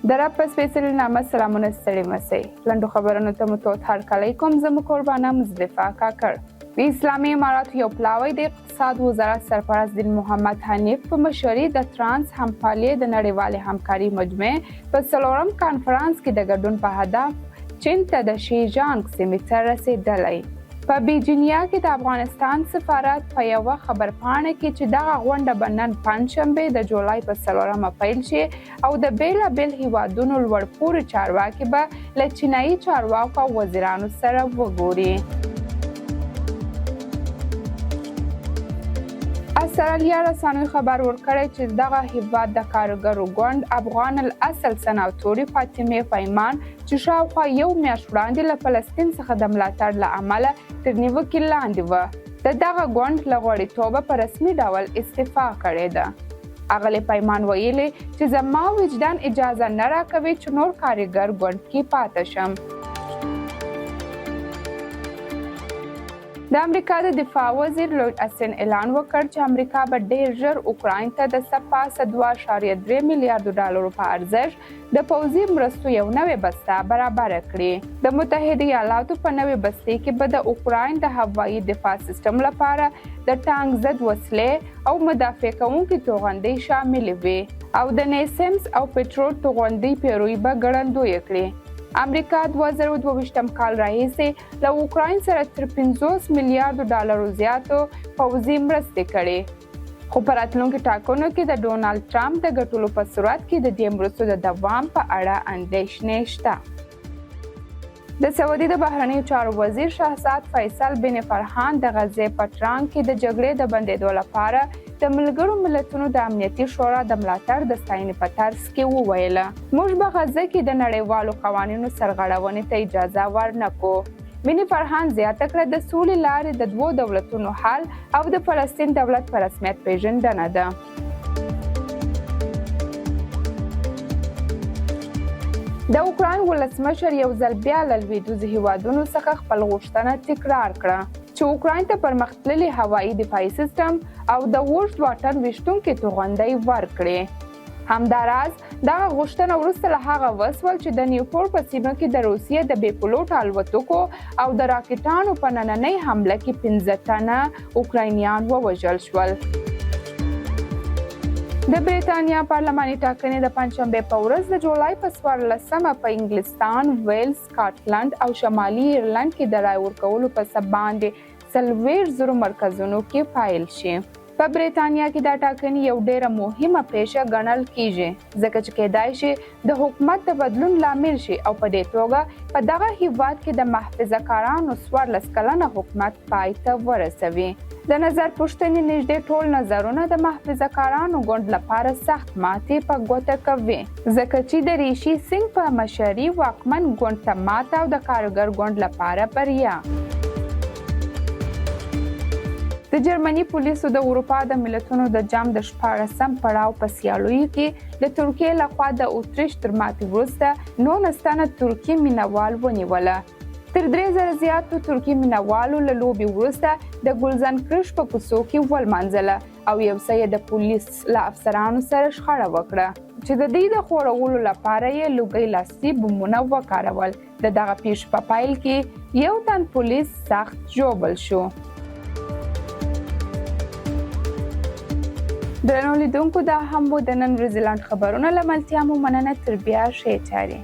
در رب په سپېڅلي نامه سلامونه ستړي مسئ. لنډو خبرونو ته مو توت هرکلی کوم. زه مو قربانه مزدفع کاکړ. د اسلامي اماراتو یو پلاوی د اقتصاد وزارت سرپرست دین محمد حنیف په مشرۍ د ترانس همپالي د نړیوالې همکاري مجموعې په 4م کانفرانس کې د ګډون په هدف چین ته د شیجانګ سیمې ته رسېدلی. په بیجینیا کې د افغانستان سفارت په یوه خبرپاڼه کې چې دغه غونډه به نن پنجشنبې د جولای په 4مه پیل شي او د بیلابیل هیوادونو لوړپوړي چارواکي به له چینایي چارواکو او وزیرانو سره وګوري. استرالیا رسنیو خبر ورکړی چې دغه هیواد د کارګرو ګوند افغان الاصل سناتوري فاطمه فیمان چې شاوخوا یو میاشت وړاندې له فلسطین څخه د ملاتړ له امله تر نیوکې لاندې وه، د دغه ګوند له غړیتوبه په رسمي ډول استعفا کړې ده. اغلې پیمان ویلي چې زما وجدان اجازه نه راکوي چې نور کارګر ګوند کې پاتې شم. د امریکا د دفاع وزیر لوید اسټن اعلان وکړ چې امریکا به ډیر ژر اوکراین ته د سپاسه 2.3 میلیارډ ډالرو په ارزښت د پوځي مرستو یو نوې بسته برابر کړي. د متحده ایالاتو په نوې بستې کې به د اوکراین د هوایي دفاع سیستم لپاره د ټانک ضد وسلې او مدافع کوونکي توغندۍ شامل وي او د نیسمس او پټرول توغندۍ پیروي به ګړندوی کړي. امریکا 2022 کال راهیسې له اوکراین سره تر 50 میلیارډ ډالرو زیاتو پوځي مرستې کړي، خو په راتلونکو ټاکنو کې د ډونالډ ټرمپ د ګټلو په صورت کې د دې مرستو د دوام په اړه اندېښنې شته. د سعودي د بهرنیو چارو وزیر شهزاد فیصل بن فرحان د غزې په ټرانک کې د جګړې د بندېدو لپاره د ملګرو ملتونو د امنیتي شورا د ملاتړ د ستاینې په ترڅ کې وویله، موږ به غزه کې د نړیوالو قوانینو سرغړونې ته اجازه ورنکړو. بن فرحان زیاته کړه د سولې لارې د 2 دولتونو حل او د فلسطین دولت په رسمیت پیژندنه ده. د اوکراین ولسمشر یو ځل بیا له لویدیځو هیوادونو څخه خپل غوښتنه تکرار کړه چې اوکراین ته پرمختللي هوایي دفاعي سیستم او د اوږد واټن ویشتونکي توغندۍ ورکړي. همداراز دغه غوښتنه وروسته له هغه وسول چې د نیوپور په سیمه کې د روسیې د بې پلوټه الوتکو او د راکټانو په نننۍ حمله کې 15 تنه اوکراینیان ووژل شول. د بریتانیا پارلماني ټاکنې د پنجشنبې په ورځ د جولای په 14مه په انګلستان، ویلز، سکاټلند او شمالي ایرلند کې د رای ورکولو په سبب باندې 40,000 مرکزونو کې فایل شي. په بریتانیا کې دا ټاکنې یو ډیره مهمه پیښه ګڼل کیږي ځکه چې کېدای شي د حکومت د بدلون لامل شي او په دې توګه په دغه هیواد کې د محافظه کارانو 14 کلنه حکومت پای ته ورسوي. د نظر پوښتنې نږدې ټول نظرونه د محافظه کارانو ګوند لپاره سخت ماتې په ګوته کوي ځکه چې د ریشي سنګ په مشرۍ واکمن ګوند ته ماته او د کارګر ګوند لپاره بریا. د جرمني پولیسو د اروپا د ملتونو د جام د 14م پړاو په سیالیو کې د ترکیې لخوا د اتریش تر ماتې وروسته 19 تنه ترکي مینوال ونیوله. تر 3000 زیاتو ترکي مینوالو له لوبې وروسته د ګلزن کرش په کوڅو کې ولمانځله او یو څه د پولیس له افسرانو سره شخړه وکړه چې د دې د خوړولو لپاره یې لوګي لاسي بمونه وکارول. د دغه پیښې په پایل کې یو تن پولیس سخت ژوبل شو. درنو لیدونکو دا هم و د نن ورځې لاند خبرونه. له ملتیا مو مننه. تر بیا ښې چارې.